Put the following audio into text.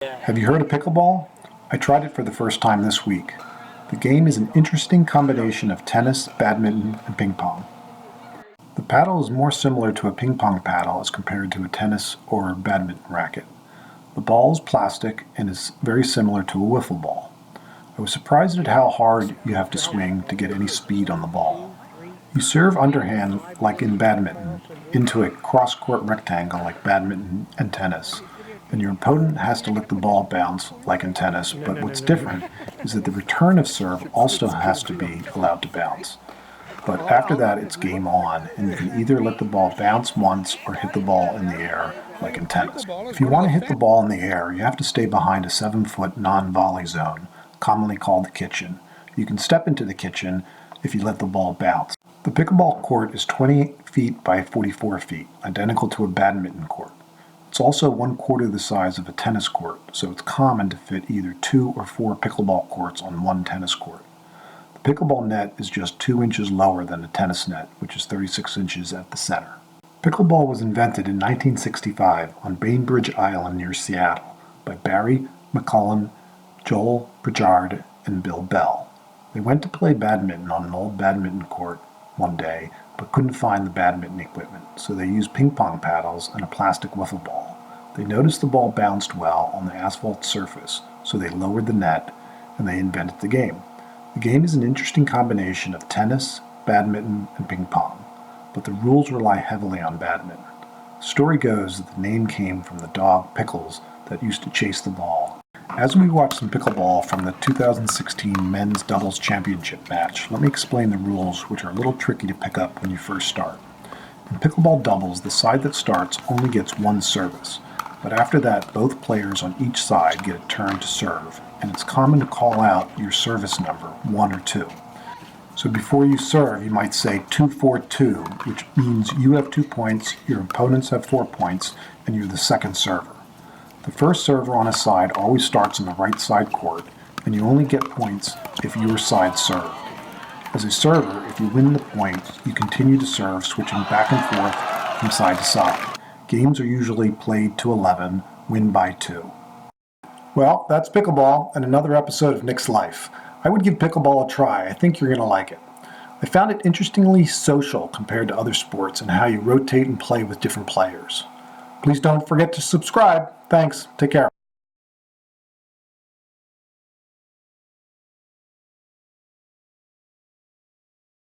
Have you heard of pickleball? I tried it for the first time this week. The game is an interesting combination of tennis, badminton, and ping pong. The paddle is more similar to a ping pong paddle as compared to a tennis or badminton racket. The ball is plastic and is very similar to a wiffle ball. I was surprised at how hard you have to swing to get any speed on the ball. You serve underhand like in badminton into a cross-court rectangle like badminton and tennis, and your opponent has to let the ball bounce like in tennis, but what's different is that the return of serve also has to be allowed to bounce. But after that, it's game on, and you can either let the ball bounce once or hit the ball in the air like in tennis. If you want to hit the ball in the air, you have to stay behind a 7-foot non-volley zone, commonly called the kitchen. You can step into the kitchen if you let the ball bounce. The pickleball court is 20 feet by 44 feet, identical to a badminton court. It's also 1/4 the size of a tennis court, so it's common to fit either 2 or 4 pickleball courts on one tennis court. The pickleball net is just 2 inches lower than a tennis net, which is 36 inches at the center. Pickleball was invented in 1965 on Bainbridge Island near Seattle by Barry McCullum, Joel Pritchard, and Bill Bell. They went to play badminton on an old badminton court one day, but couldn't find the badminton equipment, so they used ping pong paddles and a plastic wiffle ball. They noticed the ball bounced well on the asphalt surface, so they lowered the net, and they invented the game. The game is an interesting combination of tennis, badminton, and ping pong, but the rules rely heavily on badminton. The story goes that the name came from the dog Pickles that used to chase the ball. As we watch some pickleball from the 2016 Men's Doubles Championship match, let me explain the rules, which are a little tricky to pick up when you first start. In pickleball doubles, the side that starts only gets one service, but after that, both players on each side get a turn to serve, and it's common to call out your service number, 1 or 2. So before you serve, you might say 2-4-2, which means you have 2 points, your opponents have 4 points, and you're the second server. The first server on a side always starts on the right side court, and you only get points if your side served. As a server, if you win the point, you continue to serve, switching back and forth from side to side. Games are usually played to 11, win by 2. Well, that's pickleball and another episode of Nick's Life. I would give pickleball a try. I think you're going to like it. I found it interestingly social compared to other sports and how you rotate and play with different players. Please don't forget to subscribe. Thanks. Take care.